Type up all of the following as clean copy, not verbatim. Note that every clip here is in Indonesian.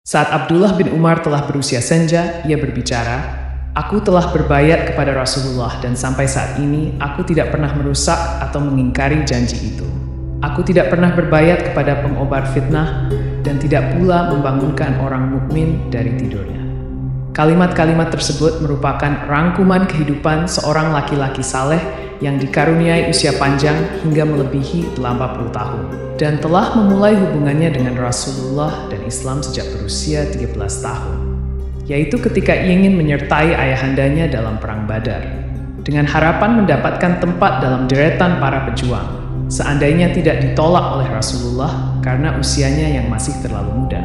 Saat Abdullah bin Umar telah berusia senja, ia berbicara, "Aku telah berbayat kepada Rasulullah dan sampai saat ini aku tidak pernah merusak atau mengingkari janji itu. Aku tidak pernah berbayat kepada pengobar fitnah dan tidak pula membangunkan orang mukmin dari tidurnya." Kalimat-kalimat tersebut merupakan rangkuman kehidupan seorang laki-laki saleh yang dikaruniai usia panjang hingga melebihi 80 tahun dan telah memulai hubungannya dengan Rasulullah dan Islam sejak berusia 13 tahun, yaitu ketika ingin menyertai ayahandanya dalam Perang Badar, dengan harapan mendapatkan tempat dalam deretan para pejuang, seandainya tidak ditolak oleh Rasulullah karena usianya yang masih terlalu muda.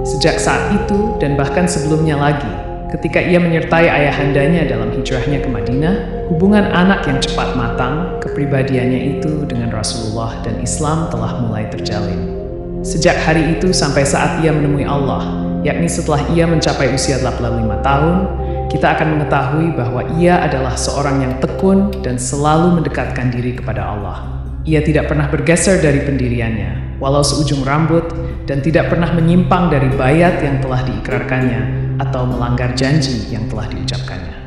Sejak saat itu dan bahkan sebelumnya lagi, ketika ia menyertai ayahandanya dalam hijrahnya ke Madinah, hubungan anak yang cepat matang, kepribadiannya itu dengan Rasulullah dan Islam telah mulai terjalin. Sejak hari itu sampai saat ia menemui Allah, yakni setelah ia mencapai usia 85 tahun, kita akan mengetahui bahwa ia adalah seorang yang tekun dan selalu mendekatkan diri kepada Allah. Ia tidak pernah bergeser dari pendiriannya, walau seujung rambut, dan tidak pernah menyimpang dari bayat yang telah diikrarkannya atau melanggar janji yang telah diucapkannya.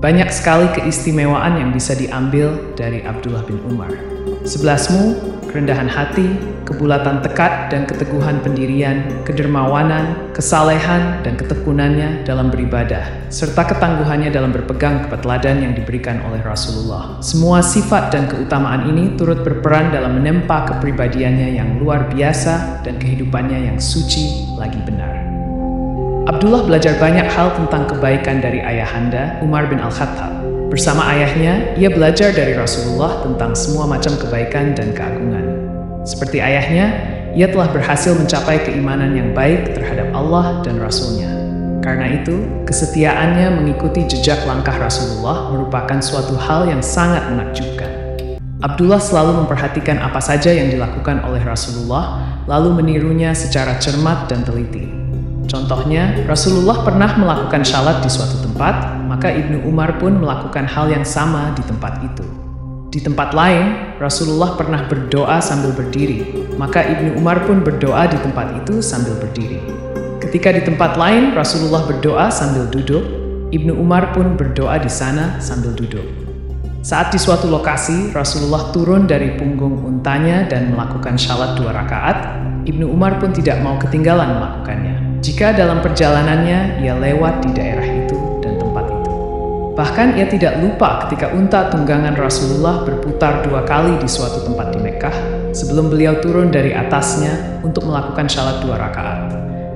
Banyak sekali keistimewaan yang bisa diambil dari Abdullah bin Umar. 11, kerendahan hati, kebulatan tekad dan keteguhan pendirian, kedermawanan, kesalehan dan ketekunannya dalam beribadah, serta ketangguhannya dalam berpegang kepada teladan yang diberikan oleh Rasulullah. Semua sifat dan keutamaan ini turut berperan dalam menempa kepribadiannya yang luar biasa dan kehidupannya yang suci lagi benar. Abdullah belajar banyak hal tentang kebaikan dari ayahanda Umar bin Al-Khattab. Bersama ayahnya, ia belajar dari Rasulullah tentang semua macam kebaikan dan keagungan. Seperti ayahnya, ia telah berhasil mencapai keimanan yang baik terhadap Allah dan Rasul-Nya. Karena itu, kesetiaannya mengikuti jejak langkah Rasulullah merupakan suatu hal yang sangat menakjubkan. Abdullah selalu memperhatikan apa saja yang dilakukan oleh Rasulullah, lalu menirunya secara cermat dan teliti. Contohnya, Rasulullah pernah melakukan syalat di suatu tempat, maka Ibnu Umar pun melakukan hal yang sama di tempat itu. Di tempat lain, Rasulullah pernah berdoa sambil berdiri, maka Ibnu Umar pun berdoa di tempat itu sambil berdiri. Ketika di tempat lain Rasulullah berdoa sambil duduk, Ibnu Umar pun berdoa di sana sambil duduk. Saat di suatu lokasi, Rasulullah turun dari punggung untanya dan melakukan syalat 2 rakaat, Ibnu Umar pun tidak mau ketinggalan melakukannya. Jika dalam perjalanannya ia lewat di daerah itu dan tempat itu. Bahkan ia tidak lupa ketika unta tunggangan Rasulullah berputar 2 kali di suatu tempat di Mekkah sebelum beliau turun dari atasnya untuk melakukan syalat 2 rakaat.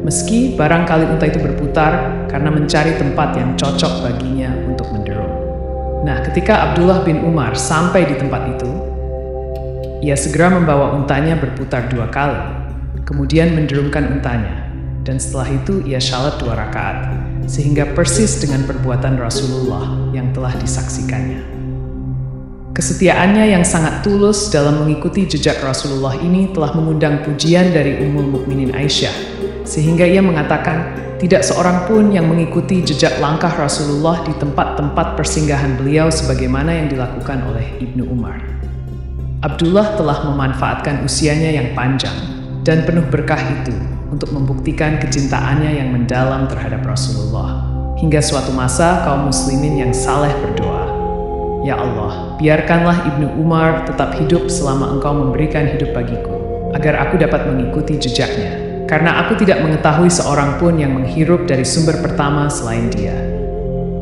Meski barangkali unta itu berputar karena mencari tempat yang cocok baginya untuk menderum. Nah, ketika Abdullah bin Umar sampai di tempat itu, ia segera membawa untanya berputar 2 kali, kemudian menderumkan untanya. Dan setelah itu ia syalat 2 rakaat, sehingga persis dengan perbuatan Rasulullah yang telah disaksikannya. Kesetiaannya yang sangat tulus dalam mengikuti jejak Rasulullah ini telah mengundang pujian dari Ummul Mukminin Aisyah, sehingga ia mengatakan, tidak seorang pun yang mengikuti jejak langkah Rasulullah di tempat-tempat persinggahan beliau sebagaimana yang dilakukan oleh Ibnu Umar. Abdullah telah memanfaatkan usianya yang panjang dan penuh berkah itu untuk membuktikan kecintaannya yang mendalam terhadap Rasulullah. Hingga suatu masa kaum muslimin yang saleh berdoa, "Ya Allah, biarkanlah Ibnu Umar tetap hidup selama Engkau memberikan hidup bagiku, agar aku dapat mengikuti jejaknya, karena aku tidak mengetahui seorang pun yang menghirup dari sumber pertama selain dia."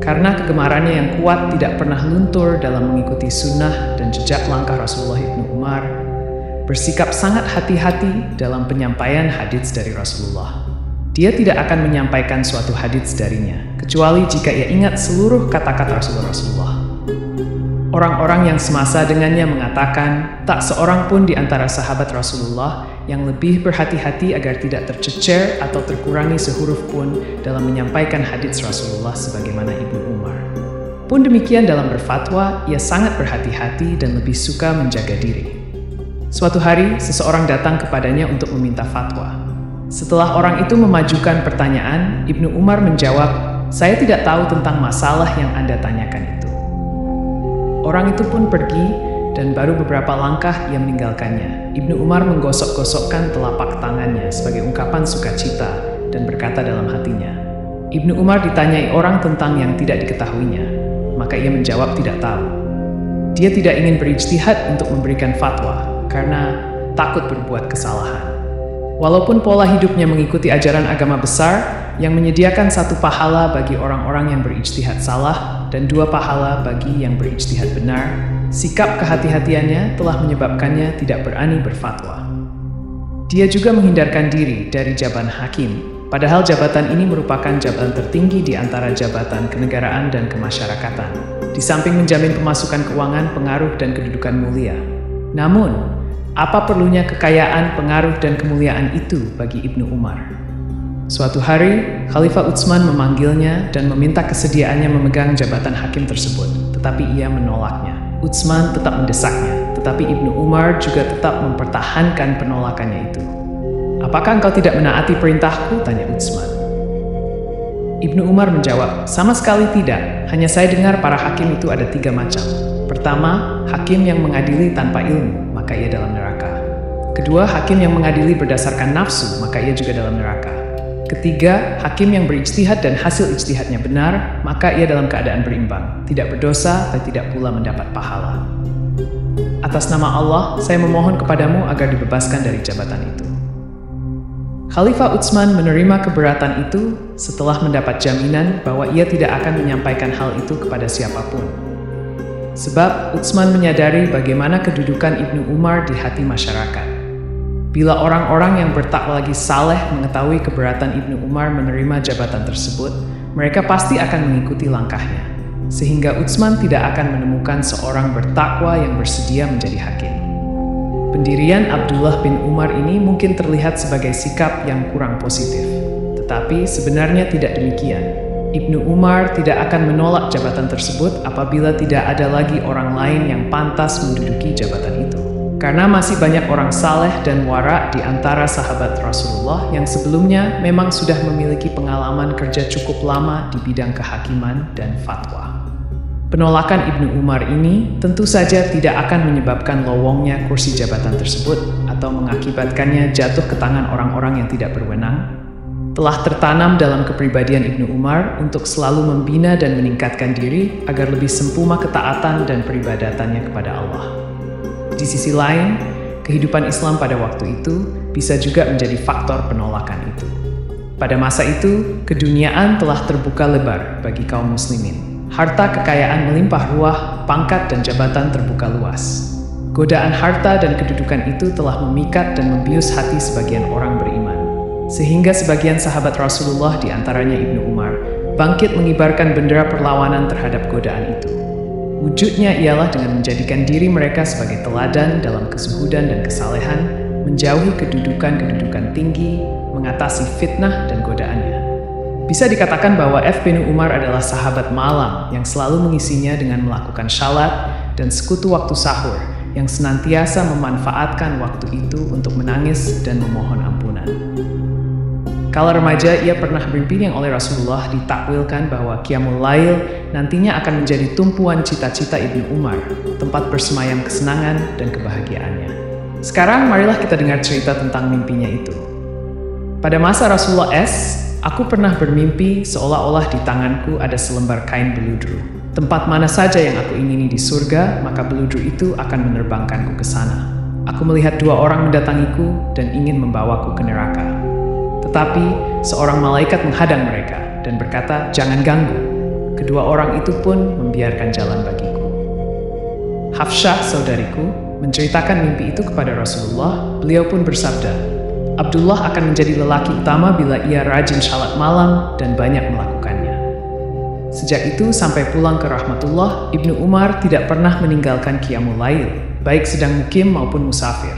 Karena kegemarannya yang kuat tidak pernah luntur dalam mengikuti sunnah dan jejak langkah Rasulullah, Ibnu Umar bersikap sangat hati-hati dalam penyampaian hadits dari Rasulullah. Dia tidak akan menyampaikan suatu hadits darinya, kecuali jika ia ingat seluruh kata-kata Rasulullah. Orang-orang yang semasa dengannya mengatakan, tak seorang pun di antara sahabat Rasulullah yang lebih berhati-hati agar tidak tercecer atau terkurangi sehuruf pun dalam menyampaikan hadits Rasulullah sebagaimana Ibnu Umar. Pun demikian dalam berfatwa, ia sangat berhati-hati dan lebih suka menjaga diri. Suatu hari, seseorang datang kepadanya untuk meminta fatwa. Setelah orang itu memajukan pertanyaan, Ibnu Umar menjawab, "Saya tidak tahu tentang masalah yang Anda tanyakan itu." Orang itu pun pergi dan baru beberapa langkah ia meninggalkannya. Ibnu Umar menggosok-gosokkan telapak tangannya sebagai ungkapan sukacita dan berkata dalam hatinya. Ibnu Umar ditanyai orang tentang yang tidak diketahuinya, maka ia menjawab tidak tahu. Dia tidak ingin berijtihad untuk memberikan fatwa karena takut berbuat kesalahan. Walaupun pola hidupnya mengikuti ajaran agama besar yang menyediakan 1 pahala bagi orang-orang yang berijtihad salah dan 2 pahala bagi yang berijtihad benar, sikap kehati-hatiannya telah menyebabkannya tidak berani berfatwa. Dia juga menghindarkan diri dari jabatan hakim, padahal jabatan ini merupakan jabatan tertinggi di antara jabatan kenegaraan dan kemasyarakatan, di samping menjamin pemasukan keuangan, pengaruh, dan kedudukan mulia. Namun, apa perlunya kekayaan, pengaruh, dan kemuliaan itu bagi Ibnu Umar? Suatu hari, Khalifah Utsman memanggilnya dan meminta kesediaannya memegang jabatan hakim tersebut, tetapi ia menolaknya. Utsman tetap mendesaknya, tetapi Ibnu Umar juga tetap mempertahankan penolakannya itu. "Apakah engkau tidak menaati perintahku?" tanya Utsman. Ibnu Umar menjawab, "Sama sekali tidak, hanya saya dengar para hakim itu ada 3 macam. Pertama, hakim yang mengadili tanpa ilmu, maka ia dalam neraka. Kedua, hakim yang mengadili berdasarkan nafsu, maka ia juga dalam neraka. Ketiga, hakim yang berijtihad dan hasil ijtihadnya benar, maka ia dalam keadaan berimbang, tidak berdosa dan tidak pula mendapat pahala. Atas nama Allah, saya memohon kepadamu agar dibebaskan dari jabatan itu." Khalifah Utsman menerima keberatan itu setelah mendapat jaminan bahwa ia tidak akan menyampaikan hal itu kepada siapapun. Sebab Utsman menyadari bagaimana kedudukan Ibnu Umar di hati masyarakat. Bila orang-orang yang bertakwa lagi saleh mengetahui keberatan Ibnu Umar menerima jabatan tersebut, mereka pasti akan mengikuti langkahnya. Sehingga Utsman tidak akan menemukan seorang bertakwa yang bersedia menjadi hakim. Pendirian Abdullah bin Umar ini mungkin terlihat sebagai sikap yang kurang positif. Tetapi sebenarnya tidak demikian. Ibnu Umar tidak akan menolak jabatan tersebut apabila tidak ada lagi orang lain yang pantas menduduki jabatan itu. Karena masih banyak orang saleh dan wara di antara sahabat Rasulullah yang sebelumnya memang sudah memiliki pengalaman kerja cukup lama di bidang kehakiman dan fatwa. Penolakan Ibnu Umar ini tentu saja tidak akan menyebabkan lowongnya kursi jabatan tersebut atau mengakibatkannya jatuh ke tangan orang-orang yang tidak berwenang. Telah tertanam dalam kepribadian Ibnu Umar untuk selalu membina dan meningkatkan diri agar lebih sempurna ketaatan dan peribadatannya kepada Allah. Di sisi lain, kehidupan Islam pada waktu itu bisa juga menjadi faktor penolakan itu. Pada masa itu, keduniaan telah terbuka lebar bagi kaum muslimin. Harta kekayaan melimpah ruah, pangkat dan jabatan terbuka luas. Godaan harta dan kedudukan itu telah memikat dan membius hati sebagian orang beriman. Sehingga sebagian sahabat Rasulullah di antaranya Ibnu Umar bangkit mengibarkan bendera perlawanan terhadap godaan itu. Wujudnya ialah dengan menjadikan diri mereka sebagai teladan dalam kezuhudan dan kesalehan, menjauhi kedudukan-kedudukan tinggi, mengatasi fitnah dan godaannya. Bisa dikatakan bahwa F. bin Umar adalah sahabat malam yang selalu mengisinya dengan melakukan syalat dan sekutu waktu sahur yang senantiasa memanfaatkan waktu itu untuk menangis dan memohon ampunan. Kala remaja, ia pernah bermimpi yang oleh Rasulullah ditakwilkan bahwa Qiyamul Lail nantinya akan menjadi tumpuan cita-cita Ibnu Umar, tempat bersemayam kesenangan dan kebahagiaannya. Sekarang marilah kita dengar cerita tentang mimpinya itu. Pada masa Rasulullah aku pernah bermimpi seolah-olah di tanganku ada selembar kain beludru. Tempat mana saja yang aku ingini di surga, maka beludru itu akan menerbangkanku ke sana. Aku melihat 2 orang mendatangiku dan ingin membawaku ke neraka. Tetapi seorang malaikat menghadang mereka dan berkata, "Jangan ganggu." Kedua orang itu pun membiarkan jalan bagiku. Hafsyah, saudariku, menceritakan mimpi itu kepada Rasulullah. Beliau pun bersabda, Abdullah akan menjadi lelaki utama bila ia rajin salat malam dan banyak melakukannya. Sejak itu sampai pulang ke rahmatullah, Ibnu Umar tidak pernah meninggalkan Qiyamul Lail, baik sedang mukim maupun musafir.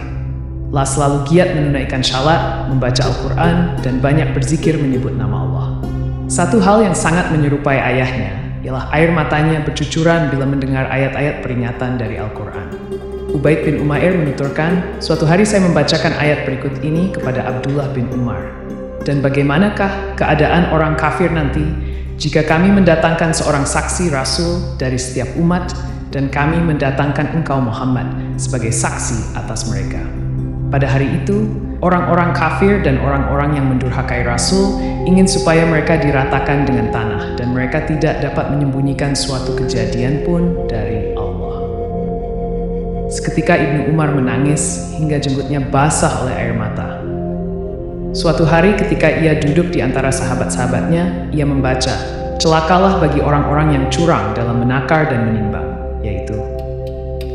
Lah selalu giat menunaikan salat, membaca Al-Quran, dan banyak berzikir menyebut nama Allah. Satu hal yang sangat menyerupai ayahnya ialah air matanya bercucuran bila mendengar ayat-ayat peringatan dari Al-Quran. Ubaid bin Umair menuturkan, "Suatu hari saya membacakan ayat berikut ini kepada Abdullah bin Umar. Dan bagaimanakah keadaan orang kafir nanti jika kami mendatangkan seorang saksi Rasul dari setiap umat dan kami mendatangkan engkau Muhammad sebagai saksi atas mereka. Pada hari itu, orang-orang kafir dan orang-orang yang mendurhakai Rasul ingin supaya mereka diratakan dengan tanah dan mereka tidak dapat menyembunyikan suatu kejadian pun dari Allah. Seketika Ibnu Umar menangis hingga jenggotnya basah oleh air mata. Suatu hari ketika ia duduk di antara sahabat-sahabatnya, ia membaca, "Celakalah bagi orang-orang yang curang dalam menakar dan menimbang," yaitu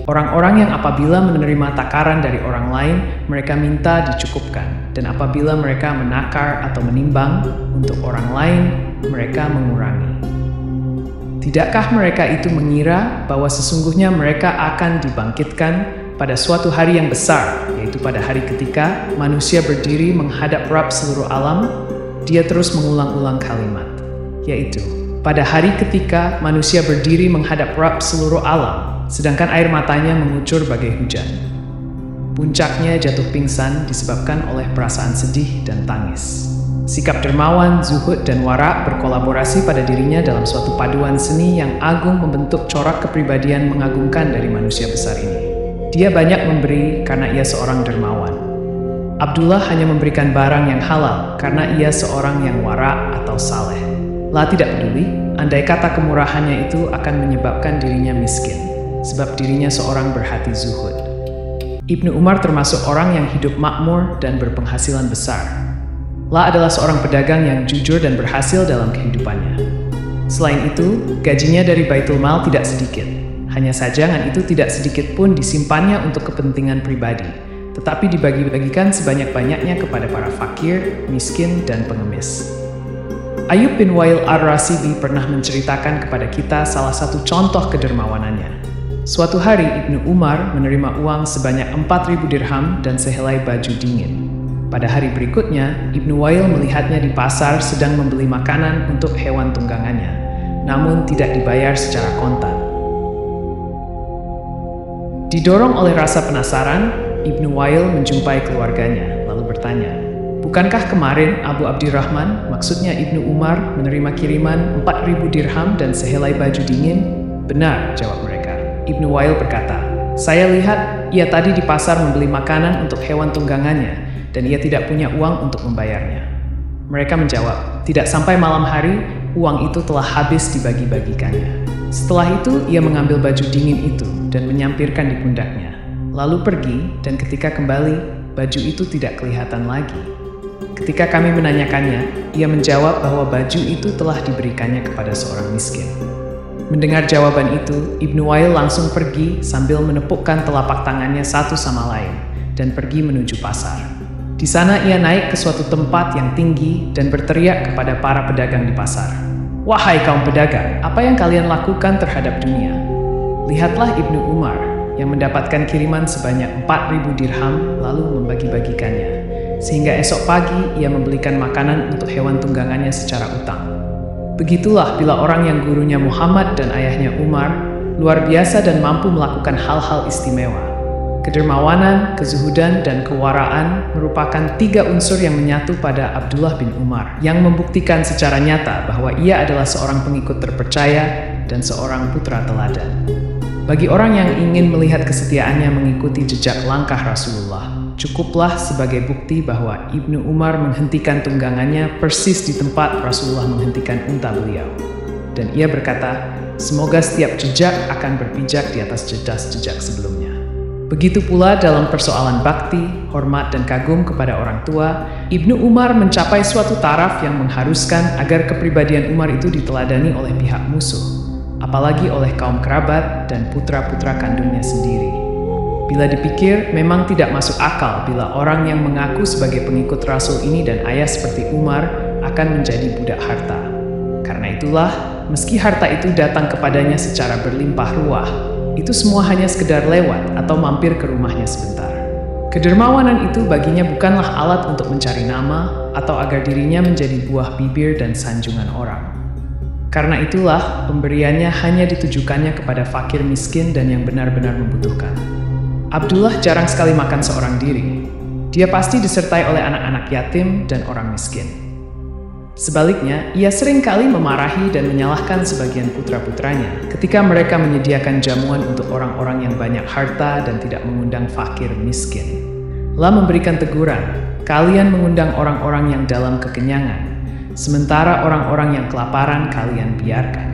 orang-orang yang apabila menerima takaran dari orang lain, mereka minta dicukupkan, dan apabila mereka menakar atau menimbang untuk orang lain, mereka mengurangi. Tidakkah mereka itu mengira bahwa sesungguhnya mereka akan dibangkitkan pada suatu hari yang besar, yaitu pada hari ketika manusia berdiri menghadap Rabb seluruh alam? Dia terus mengulang-ulang kalimat, yaitu pada hari ketika manusia berdiri menghadap Rabb seluruh alam, sedangkan air matanya mengucur bagai hujan. Puncaknya jatuh pingsan disebabkan oleh perasaan sedih dan tangis. Sikap dermawan, zuhud, dan wara berkolaborasi pada dirinya dalam suatu paduan seni yang agung membentuk corak kepribadian mengagumkan dari manusia besar ini. Dia banyak memberi karena ia seorang dermawan. Abdullah hanya memberikan barang yang halal karena ia seorang yang wara atau saleh. La tidak peduli, andai kata kemurahannya itu akan menyebabkan dirinya miskin, sebab dirinya seorang berhati zuhud. Ibnu Umar termasuk orang yang hidup makmur dan berpenghasilan besar. La adalah seorang pedagang yang jujur dan berhasil dalam kehidupannya. Selain itu, gajinya dari Baitul Mal tidak sedikit. Hanya saja itu tidak sedikit pun disimpannya untuk kepentingan pribadi, tetapi dibagi-bagikan sebanyak-banyaknya kepada para fakir, miskin, dan pengemis. Ayyub bin Wail ar-Rasibi pernah menceritakan kepada kita salah satu contoh kedermawanannya. Suatu hari Ibnu Umar menerima uang sebanyak 4.000 dirham dan sehelai baju dingin. Pada hari berikutnya, Ibnu Wail melihatnya di pasar sedang membeli makanan untuk hewan tunggangannya, namun tidak dibayar secara kontan. Didorong oleh rasa penasaran, Ibnu Wail menjumpai keluarganya, lalu bertanya, "Bukankah kemarin Abu Abdirrahman, maksudnya Ibnu Umar, menerima kiriman 4.000 dirham dan sehelai baju dingin?" "Benar," jawab mereka. Ibnu Wail berkata, "Saya lihat ia tadi di pasar membeli makanan untuk hewan tunggangannya, dan ia tidak punya uang untuk membayarnya." Mereka menjawab, "Tidak sampai malam hari, uang itu telah habis dibagi-bagikannya." Setelah itu, ia mengambil baju dingin itu dan menyampirkan di pundaknya. Lalu pergi, dan ketika kembali, baju itu tidak kelihatan lagi. Ketika kami menanyakannya, ia menjawab bahwa baju itu telah diberikannya kepada seorang miskin. Mendengar jawaban itu, Ibnu Wail langsung pergi sambil menepukkan telapak tangannya satu sama lain dan pergi menuju pasar. Di sana ia naik ke suatu tempat yang tinggi dan berteriak kepada para pedagang di pasar, "Wahai kaum pedagang, apa yang kalian lakukan terhadap dunia? Lihatlah Ibnu Umar yang mendapatkan kiriman sebanyak 4.000 dirham lalu membagi-bagikannya, sehingga esok pagi ia membelikan makanan untuk hewan tunggangannya secara utang. Begitulah bila orang yang gurunya Muhammad dan ayahnya Umar luar biasa dan mampu melakukan hal-hal istimewa. Kedermawanan, kezuhudan, dan kewaraan merupakan 3 unsur yang menyatu pada Abdullah bin Umar, yang membuktikan secara nyata bahwa ia adalah seorang pengikut terpercaya dan seorang putra teladan. Bagi orang yang ingin melihat kesetiaannya mengikuti jejak langkah Rasulullah, cukuplah sebagai bukti bahwa Ibnu Umar menghentikan tunggangannya persis di tempat Rasulullah menghentikan unta beliau. Dan ia berkata, "Semoga setiap jejak akan berpijak di atas jejak sebelumnya." Begitu pula dalam persoalan bakti, hormat, dan kagum kepada orang tua, Ibnu Umar mencapai suatu taraf yang mengharuskan agar kepribadian Umar itu diteladani oleh pihak musuh, apalagi oleh kaum kerabat dan putra-putra kandungnya sendiri. Bila dipikir, memang tidak masuk akal bila orang yang mengaku sebagai pengikut Rasul ini dan ayah seperti Umar akan menjadi budak harta. Karena itulah, meski harta itu datang kepadanya secara berlimpah ruah, itu semua hanya sekedar lewat atau mampir ke rumahnya sebentar. Kedermawanan itu baginya bukanlah alat untuk mencari nama atau agar dirinya menjadi buah bibir dan sanjungan orang. Karena itulah, pemberiannya hanya ditujukannya kepada fakir miskin dan yang benar-benar membutuhkan. Abdullah jarang sekali makan seorang diri. Dia pasti disertai oleh anak-anak yatim dan orang miskin. Sebaliknya, ia sering kali memarahi dan menyalahkan sebagian putra-putranya ketika mereka menyediakan jamuan untuk orang-orang yang banyak harta dan tidak mengundang fakir miskin. Allah memberikan teguran, kalian mengundang orang-orang yang dalam kekenyangan, sementara orang-orang yang kelaparan kalian biarkan.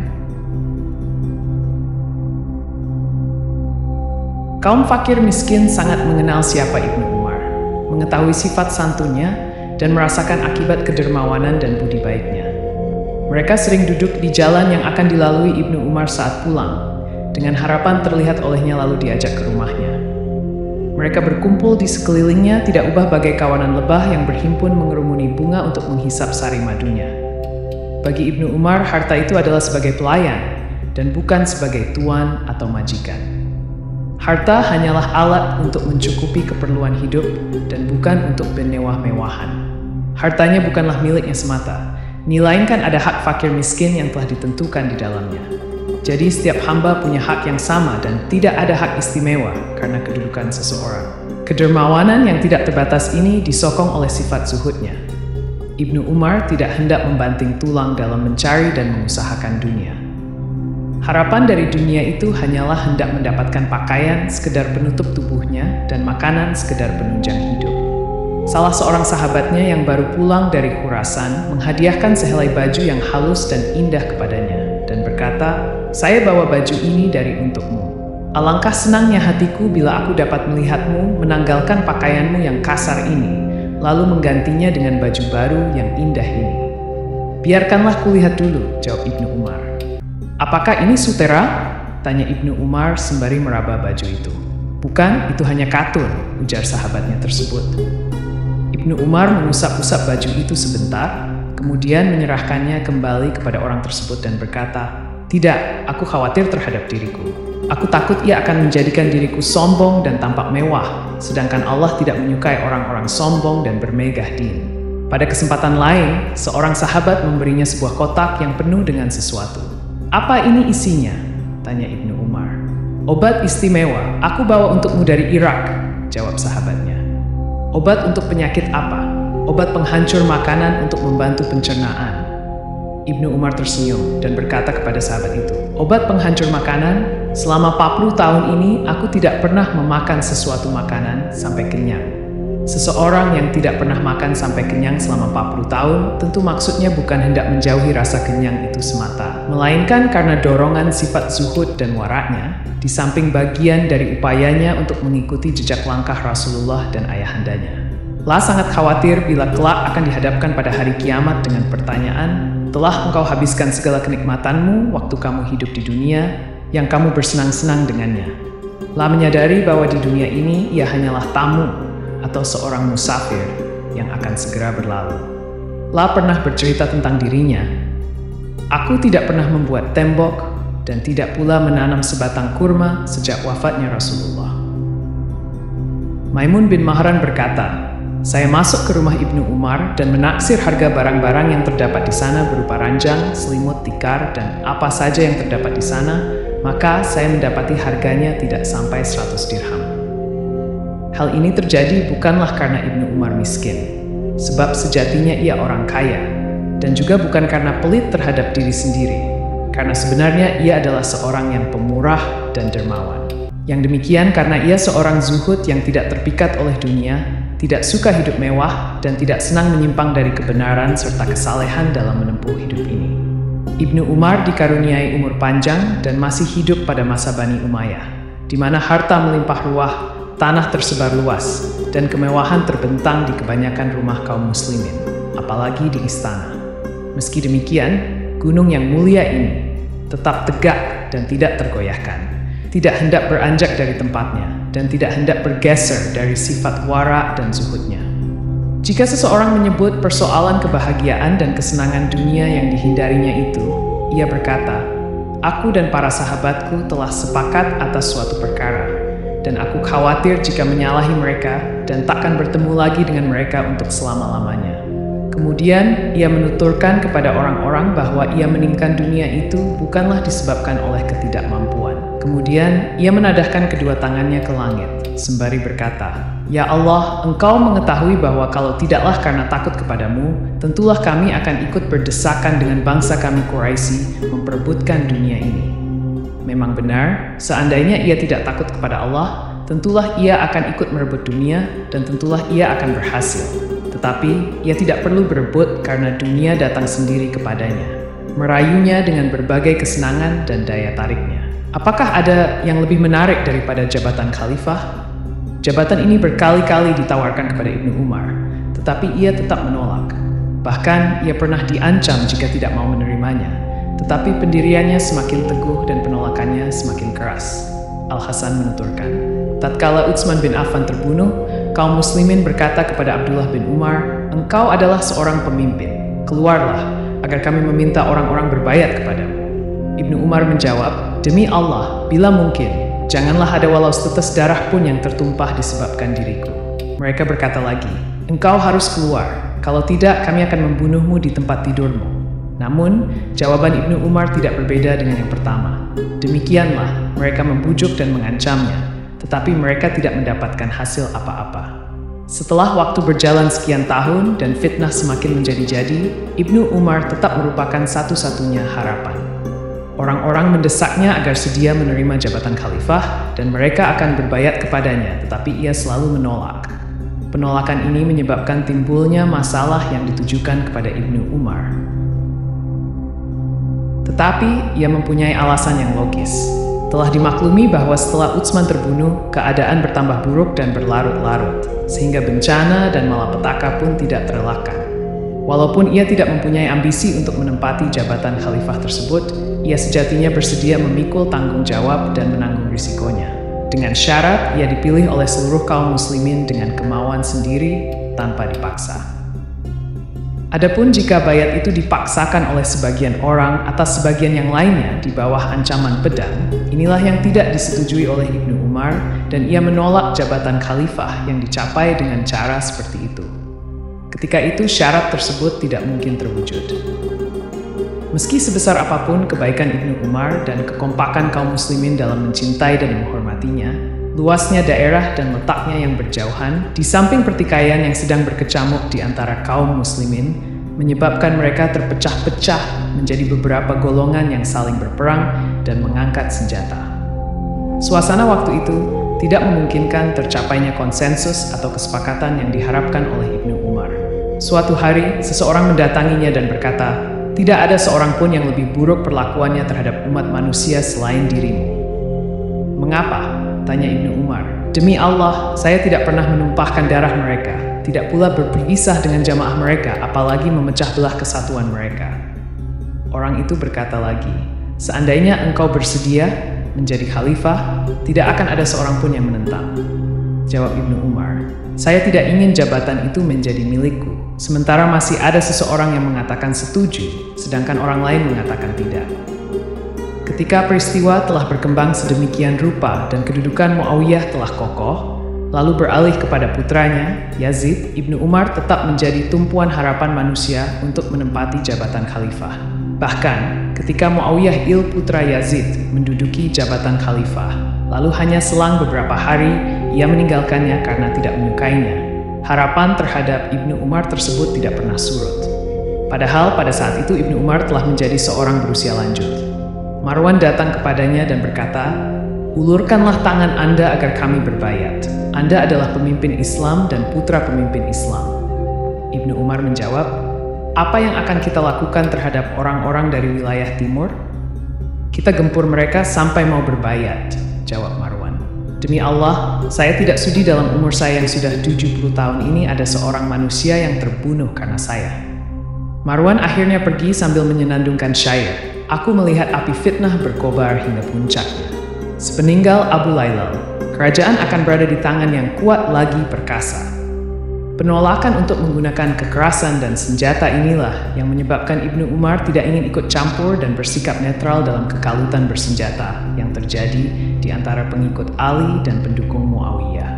Kaum fakir miskin sangat mengenal siapa Ibnu Umar, mengetahui sifat santunnya, dan merasakan akibat kedermawanan dan budi baiknya. Mereka sering duduk di jalan yang akan dilalui Ibnu Umar saat pulang, dengan harapan terlihat olehnya lalu diajak ke rumahnya. Mereka berkumpul di sekelilingnya tidak ubah bagai kawanan lebah yang berhimpun mengerumuni bunga untuk menghisap sari madunya. Bagi Ibnu Umar, harta itu adalah sebagai pelayan, dan bukan sebagai tuan atau majikan. Harta hanyalah alat untuk mencukupi keperluan hidup dan bukan untuk bermewah-mewahan. Hartanya bukanlah miliknya semata, melainkan ada hak fakir miskin yang telah ditentukan di dalamnya. Jadi setiap hamba punya hak yang sama dan tidak ada hak istimewa karena kedudukan seseorang. Kedermawanan yang tidak terbatas ini disokong oleh sifat zuhudnya. Ibnu Umar tidak hendak membanting tulang dalam mencari dan mengusahakan dunia. Harapan dari dunia itu hanyalah hendak mendapatkan pakaian sekedar penutup tubuhnya dan makanan sekedar penunjang hidup. Salah seorang sahabatnya yang baru pulang dari Khurasan menghadiahkan sehelai baju yang halus dan indah kepadanya dan berkata, "Saya bawa baju ini dari untukmu. Alangkah senangnya hatiku bila aku dapat melihatmu menanggalkan pakaianmu yang kasar ini, lalu menggantinya dengan baju baru yang indah ini." "Biarkanlah kulihat dulu," jawab Ibnu Umar. "Apakah ini sutera?" tanya Ibnu Umar sembari meraba baju itu. "Bukan, itu hanya katun," ujar sahabatnya tersebut. Ibnu Umar mengusap-usap baju itu sebentar, kemudian menyerahkannya kembali kepada orang tersebut dan berkata, "Tidak, aku khawatir terhadap diriku. Aku takut ia akan menjadikan diriku sombong dan tampak mewah, sedangkan Allah tidak menyukai orang-orang sombong dan bermegah din." Pada kesempatan lain, seorang sahabat memberinya sebuah kotak yang penuh dengan sesuatu. "Apa ini isinya?" tanya Ibnu Umar. "Obat istimewa, aku bawa untukmu dari Irak," jawab sahabatnya. "Obat untuk penyakit apa?" "Obat penghancur makanan untuk membantu pencernaan." Ibnu Umar tersenyum dan berkata kepada sahabat itu, "Obat penghancur makanan? Selama 40 tahun ini aku tidak pernah memakan sesuatu makanan sampai kenyang." Seseorang yang tidak pernah makan sampai kenyang selama 40 tahun tentu maksudnya bukan hendak menjauhi rasa kenyang itu semata, melainkan karena dorongan sifat zuhud dan waraknya, di samping bagian dari upayanya untuk mengikuti jejak langkah Rasulullah dan ayahandanya. Allah sangat khawatir bila kelak akan dihadapkan pada hari kiamat dengan pertanyaan, "Telah engkau habiskan segala kenikmatanmu waktu kamu hidup di dunia, yang kamu bersenang-senang dengannya?" Allah menyadari bahwa di dunia ini ia hanyalah tamu atau seorang musafir yang akan segera berlalu. Allah pernah bercerita tentang dirinya, "Aku tidak pernah membuat tembok dan tidak pula menanam sebatang kurma sejak wafatnya Rasulullah." Maimun bin Mahran berkata, "Saya masuk ke rumah Ibnu Umar dan menaksir harga barang-barang yang terdapat di sana berupa ranjang, selimut, tikar, dan apa saja yang terdapat di sana, maka saya mendapati harganya tidak sampai 100 dirham. Hal ini terjadi bukanlah karena Ibnu Umar miskin, sebab sejatinya ia orang kaya, dan juga bukan karena pelit terhadap diri sendiri, karena sebenarnya ia adalah seorang yang pemurah dan dermawan. Yang demikian karena ia seorang zuhud yang tidak terpikat oleh dunia, tidak suka hidup mewah, dan tidak senang menyimpang dari kebenaran serta kesalehan dalam menempuh hidup ini." Ibnu Umar dikaruniai umur panjang dan masih hidup pada masa Bani Umayyah, di mana harta melimpah ruah, tanah tersebar luas, dan kemewahan terbentang di kebanyakan rumah kaum muslimin, apalagi di istana. Meski demikian, gunung yang mulia ini tetap tegak dan tidak tergoyahkan, tidak hendak beranjak dari tempatnya, dan tidak hendak bergeser dari sifat wara dan zuhudnya. Jika seseorang menyebut persoalan kebahagiaan dan kesenangan dunia yang dihindarinya itu, ia berkata, "Aku dan para sahabatku telah sepakat atas suatu perkara, dan aku khawatir jika menyalahi mereka dan takkan bertemu lagi dengan mereka untuk selama-lamanya." Kemudian ia menuturkan kepada orang-orang bahwa ia meninggalkan dunia itu bukanlah disebabkan oleh ketidakmampuan. Kemudian ia menadahkan kedua tangannya ke langit, sembari berkata, "Ya Allah, Engkau mengetahui bahwa kalau tidaklah karena takut kepadamu, tentulah kami akan ikut berdesakan dengan bangsa kami Quraisy memperebutkan dunia ini." Memang benar, seandainya ia tidak takut kepada Allah, tentulah ia akan ikut merebut dunia dan tentulah ia akan berhasil. Tetapi ia tidak perlu berebut karena dunia datang sendiri kepadanya, merayunya dengan berbagai kesenangan dan daya tariknya. Apakah ada yang lebih menarik daripada jabatan khalifah? Jabatan ini berkali-kali ditawarkan kepada Ibnu Umar, tetapi ia tetap menolak. Bahkan ia pernah diancam jika tidak mau menerimanya, tetapi pendiriannya semakin teguh dan penolakannya semakin keras. Al-Hasan menuturkan, tatkala Utsman bin Affan terbunuh, kaum muslimin berkata kepada Abdullah bin Umar, "Engkau adalah seorang pemimpin. Keluarlah agar kami meminta orang-orang berbayat kepadamu." Ibnu Umar menjawab, "Demi Allah, bila mungkin, janganlah ada walau setetes darah pun yang tertumpah disebabkan diriku." Mereka berkata lagi, "Engkau harus keluar, kalau tidak kami akan membunuhmu di tempat tidurmu." Namun, jawaban Ibnu Umar tidak berbeda dengan yang pertama. Demikianlah, mereka membujuk dan mengancamnya, tetapi mereka tidak mendapatkan hasil apa-apa. Setelah waktu berjalan sekian tahun dan fitnah semakin menjadi-jadi, Ibnu Umar tetap merupakan satu-satunya harapan. Orang-orang mendesaknya agar sedia menerima jabatan khalifah dan mereka akan berbayat kepadanya, tetapi ia selalu menolak. Penolakan ini menyebabkan timbulnya masalah yang ditujukan kepada Ibnu Umar. Tetapi ia mempunyai alasan yang logis. Telah dimaklumi bahwa setelah Utsman terbunuh, keadaan bertambah buruk dan berlarut-larut, sehingga bencana dan malapetaka pun tidak terelakkan. Walaupun ia tidak mempunyai ambisi untuk menempati jabatan khalifah tersebut, ia sejatinya bersedia memikul tanggung jawab dan menanggung risikonya. Dengan syarat, ia dipilih oleh seluruh kaum muslimin dengan kemauan sendiri tanpa dipaksa. Adapun jika bayat itu dipaksakan oleh sebagian orang atas sebagian yang lainnya di bawah ancaman pedang, inilah yang tidak disetujui oleh Ibnu Umar dan ia menolak jabatan khalifah yang dicapai dengan cara seperti itu. Ketika itu syarat tersebut tidak mungkin terwujud. Meski sebesar apapun kebaikan Ibnu Umar dan kekompakan kaum muslimin dalam mencintai dan menghormatinya, luasnya daerah dan letaknya yang berjauhan, di samping pertikaian yang sedang berkecamuk di antara kaum muslimin, menyebabkan mereka terpecah-pecah menjadi beberapa golongan yang saling berperang dan mengangkat senjata. Suasana waktu itu tidak memungkinkan tercapainya konsensus atau kesepakatan yang diharapkan oleh Ibnu Umar. Suatu hari, seseorang mendatanginya dan berkata, "Tidak ada seorang pun yang lebih buruk perlakuannya terhadap umat manusia selain dirimu." "Mengapa?" tanya Ibnu Umar. "Demi Allah, saya tidak pernah menumpahkan darah mereka, tidak pula berpisah dengan jamaah mereka, apalagi memecah belah kesatuan mereka." Orang itu berkata lagi, "Seandainya engkau bersedia menjadi khalifah, tidak akan ada seorang pun yang menentang." Jawab Ibnu Umar, "Saya tidak ingin jabatan itu menjadi milikku, sementara masih ada seseorang yang mengatakan setuju, sedangkan orang lain mengatakan tidak." Ketika peristiwa telah berkembang sedemikian rupa dan kedudukan Muawiyah telah kokoh, lalu beralih kepada putranya, Yazid, Ibnu Umar tetap menjadi tumpuan harapan manusia untuk menempati jabatan khalifah. Bahkan, ketika Muawiyah putra Yazid menduduki jabatan khalifah, lalu hanya selang beberapa hari, ia meninggalkannya karena tidak menyukainya. Harapan terhadap Ibnu Umar tersebut tidak pernah surut. Padahal pada saat itu Ibnu Umar telah menjadi seorang berusia lanjut. Marwan datang kepadanya dan berkata, "Ulurkanlah tangan Anda agar kami berbayat. Anda adalah pemimpin Islam dan putra pemimpin Islam." Ibnu Umar menjawab, "Apa yang akan kita lakukan terhadap orang-orang dari wilayah timur? Kita gempur mereka sampai mau berbayat," jawab Marwan. "Demi Allah, saya tidak sudi dalam umur saya yang sudah 70 tahun ini ada seorang manusia yang terbunuh karena saya." Marwan akhirnya pergi sambil menyenandungkan syair, "Aku melihat api fitnah berkobar hingga puncaknya. Sepeninggal Abu Lailal, kerajaan akan berada di tangan yang kuat lagi perkasa." Penolakan untuk menggunakan kekerasan dan senjata inilah yang menyebabkan Ibnu Umar tidak ingin ikut campur dan bersikap netral dalam kekalutan bersenjata yang terjadi di antara pengikut Ali dan pendukung Muawiyah.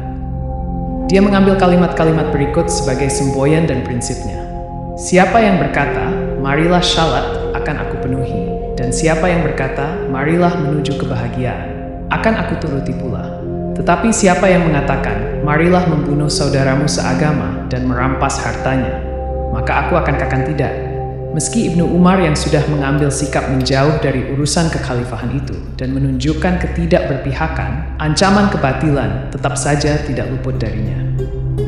Dia mengambil kalimat-kalimat berikut sebagai semboyan dan prinsipnya. "Siapa yang berkata, 'Marilah syalat,' akan aku penuhi. Dan siapa yang berkata, 'Marilah menuju kebahagiaan,' akan aku turuti pula. Tetapi siapa yang mengatakan, marilah membunuh saudaramu seagama dan merampas hartanya, maka aku akan tidak. Meski Ibnu Umar yang sudah mengambil sikap menjauh dari urusan kekhalifahan itu dan menunjukkan ketidakberpihakan, ancaman kebatilan tetap saja tidak luput darinya.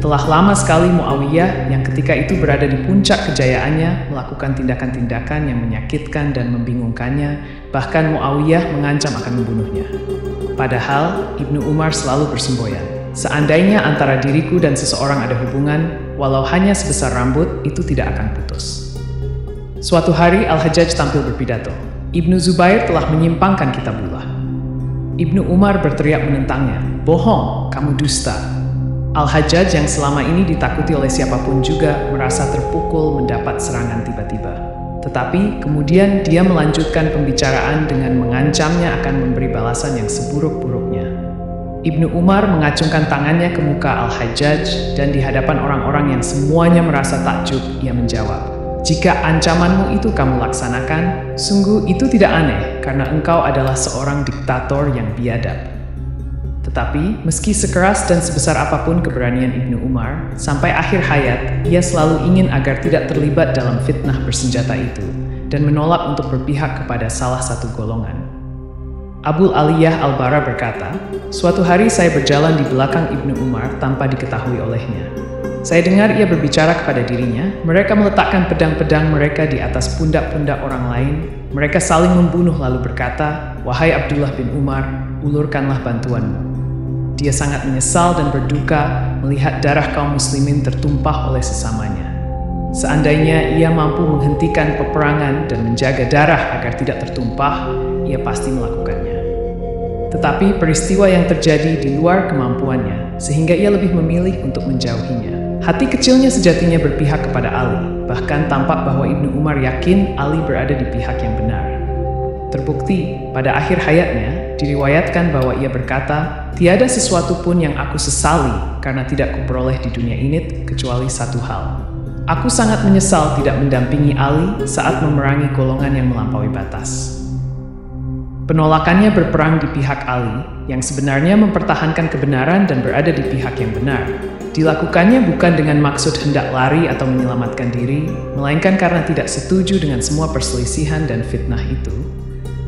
Telah lama sekali Muawiyah yang ketika itu berada di puncak kejayaannya melakukan tindakan-tindakan yang menyakitkan dan membingungkannya, bahkan Muawiyah mengancam akan membunuhnya. Padahal Ibnu Umar selalu bersemboyan, seandainya antara diriku dan seseorang ada hubungan, walau hanya sebesar rambut, itu tidak akan putus. Suatu hari Al-Hajjaj tampil berpidato. Ibnu Zubair telah menyimpangkan kitabullah. Ibnu Umar berteriak menentangnya, "Bohong, kamu dusta." Al-Hajjaj yang selama ini ditakuti oleh siapapun juga merasa terpukul mendapat serangan tiba-tiba. Tetapi kemudian dia melanjutkan pembicaraan dengan mengancamnya akan memberi balasan yang seburuk-buruknya. Ibnu Umar mengacungkan tangannya ke muka Al-Hajjaj dan di hadapan orang-orang yang semuanya merasa takjub, ia menjawab, "Jika ancamanmu itu kamu laksanakan, sungguh itu tidak aneh karena engkau adalah seorang diktator yang biadab." Tetapi, meski sekeras dan sebesar apapun keberanian Ibnu Umar, sampai akhir hayat, ia selalu ingin agar tidak terlibat dalam fitnah bersenjata itu, dan menolak untuk berpihak kepada salah satu golongan. Abul Aliyah Al-Bara berkata, "Suatu hari saya berjalan di belakang Ibnu Umar tanpa diketahui olehnya. Saya dengar ia berbicara kepada dirinya, mereka meletakkan pedang-pedang mereka di atas pundak-pundak orang lain, mereka saling membunuh lalu berkata, 'Wahai Abdullah bin Umar, ulurkanlah bantuanmu.' Dia sangat menyesal dan berduka melihat darah kaum muslimin tertumpah oleh sesamanya. Seandainya ia mampu menghentikan peperangan dan menjaga darah agar tidak tertumpah, ia pasti melakukannya. Tetapi peristiwa yang terjadi di luar kemampuannya, sehingga ia lebih memilih untuk menjauhinya. Hati kecilnya sejatinya berpihak kepada Ali, bahkan tampak bahwa Ibnu Umar yakin Ali berada di pihak yang benar. Terbukti, pada akhir hayatnya, diriwayatkan bahwa ia berkata, "Tiada sesuatu pun yang aku sesali karena tidak kuperoleh di dunia ini kecuali satu hal. Aku sangat menyesal tidak mendampingi Ali saat memerangi golongan yang melampaui batas." Penolakannya berperang di pihak Ali, yang sebenarnya mempertahankan kebenaran dan berada di pihak yang benar, dilakukannya bukan dengan maksud hendak lari atau menyelamatkan diri, melainkan karena tidak setuju dengan semua perselisihan dan fitnah itu,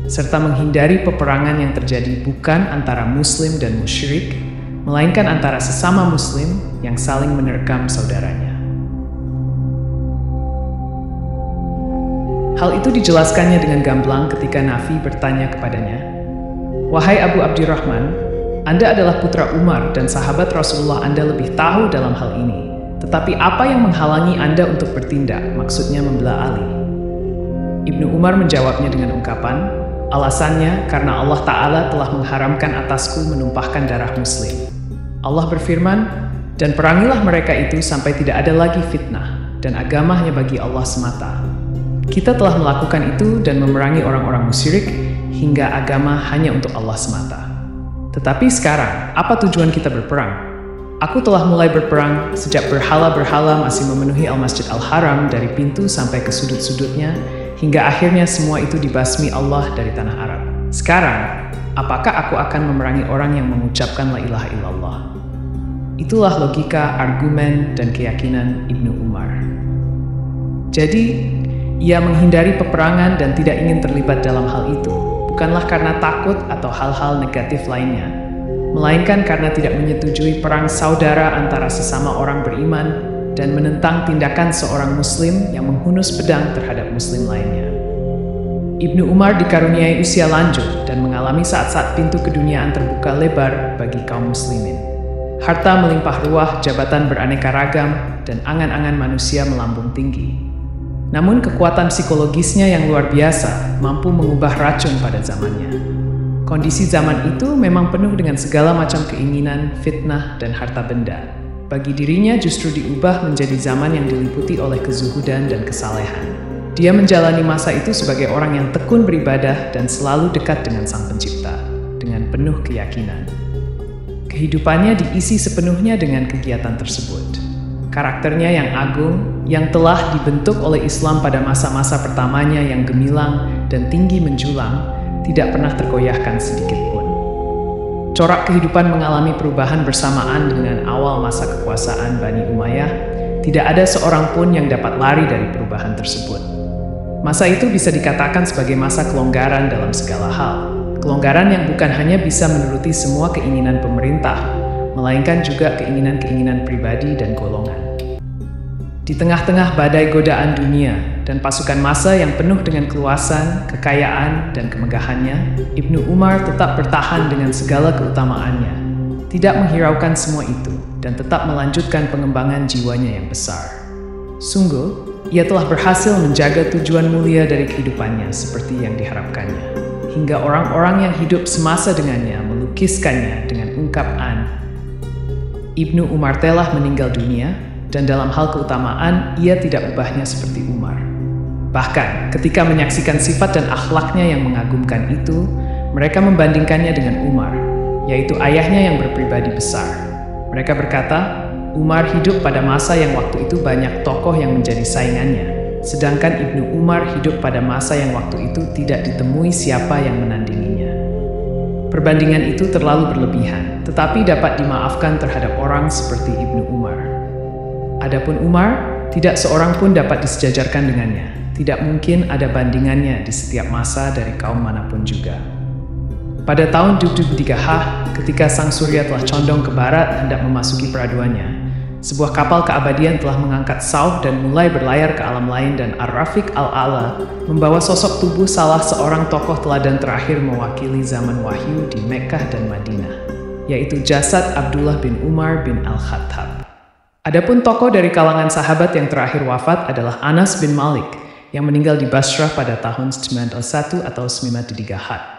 serta menghindari peperangan yang terjadi bukan antara Muslim dan musyrik, melainkan antara sesama Muslim yang saling menerkam saudaranya. Hal itu dijelaskannya dengan gamblang ketika Nafi bertanya kepadanya, "Wahai Abu Abdirrahman, Anda adalah putra Umar dan sahabat Rasulullah, Anda lebih tahu dalam hal ini. Tetapi apa yang menghalangi Anda untuk bertindak, maksudnya membela Ali?" Ibnu Umar menjawabnya dengan ungkapan, "Alasannya karena Allah Ta'ala telah mengharamkan atasku menumpahkan darah Muslim. Allah berfirman, dan perangilah mereka itu sampai tidak ada lagi fitnah, dan agama hanya bagi Allah semata. Kita telah melakukan itu dan memerangi orang-orang musyrik, hingga agama hanya untuk Allah semata. Tetapi sekarang, apa tujuan kita berperang? Aku telah mulai berperang sejak berhala-berhala masih memenuhi Al-Masjid Al-Haram dari pintu sampai ke sudut-sudutnya, hingga akhirnya semua itu dibasmi Allah dari tanah Arab. Sekarang, apakah aku akan memerangi orang yang mengucapkan la ilaha illallah?" Itulah logika, argumen, dan keyakinan Ibnu Umar. Jadi, ia menghindari peperangan dan tidak ingin terlibat dalam hal itu, bukanlah karena takut atau hal-hal negatif lainnya, melainkan karena tidak menyetujui perang saudara antara sesama orang beriman dan menentang tindakan seorang Muslim yang menghunus pedang terhadap Muslim lainnya. Ibnu Umar dikaruniai usia lanjut dan mengalami saat-saat pintu keduniaan terbuka lebar bagi kaum muslimin. Harta melimpah ruah, jabatan beraneka ragam, dan angan-angan manusia melambung tinggi. Namun kekuatan psikologisnya yang luar biasa mampu mengubah racun pada zamannya. Kondisi zaman itu memang penuh dengan segala macam keinginan, fitnah, dan harta benda. Bagi dirinya justru diubah menjadi zaman yang diliputi oleh kezuhudan dan kesalehan. Dia menjalani masa itu sebagai orang yang tekun beribadah dan selalu dekat dengan Sang Pencipta, dengan penuh keyakinan. Kehidupannya diisi sepenuhnya dengan kegiatan tersebut. Karakternya yang agung, yang telah dibentuk oleh Islam pada masa-masa pertamanya yang gemilang dan tinggi menjulang, tidak pernah tergoyahkan sedikit pun. Corak kehidupan mengalami perubahan bersamaan dengan awal masa kekuasaan Bani Umayyah. Tidak ada seorang pun yang dapat lari dari perubahan tersebut. Masa itu bisa dikatakan sebagai masa kelonggaran dalam segala hal. Kelonggaran yang bukan hanya bisa menuruti semua keinginan pemerintah, melainkan juga keinginan-keinginan pribadi dan golongan. Di tengah-tengah badai godaan dunia dan pasukan massa yang penuh dengan keluasan, kekayaan, dan kemegahannya, Ibnu Umar tetap bertahan dengan segala keutamaannya, tidak menghiraukan semua itu, dan tetap melanjutkan pengembangan jiwanya yang besar. Sungguh, ia telah berhasil menjaga tujuan mulia dari kehidupannya seperti yang diharapkannya, hingga orang-orang yang hidup semasa dengannya melukiskannya dengan ungkapan, Ibnu Umar telah meninggal dunia, dan dalam hal keutamaan, ia tidak ubahnya seperti Umar. Bahkan, ketika menyaksikan sifat dan akhlaknya yang mengagumkan itu, mereka membandingkannya dengan Umar, yaitu ayahnya yang berpribadi besar. Mereka berkata, Umar hidup pada masa yang waktu itu banyak tokoh yang menjadi saingannya, sedangkan Ibnu Umar hidup pada masa yang waktu itu tidak ditemui siapa yang menandinginya. Perbandingan itu terlalu berlebihan, tetapi dapat dimaafkan terhadap orang seperti Ibnu Umar. Adapun Umar, tidak seorang pun dapat disejajarkan dengannya. Tidak mungkin ada bandingannya di setiap masa dari kaum manapun juga. Pada tahun Dugdug 3H, ketika sang surya telah condong ke barat hendak memasuki peraduannya, sebuah kapal keabadian telah mengangkat sauh dan mulai berlayar ke alam lain, dan Ar-Rafiq Al-A'la membawa sosok tubuh salah seorang tokoh teladan terakhir mewakili zaman wahyu di Mekkah dan Madinah, yaitu jasad Abdullah bin Umar bin Al-Khattab. Adapun tokoh dari kalangan sahabat yang terakhir wafat adalah Anas bin Malik yang meninggal di Basrah pada tahun 91 atau 93 H.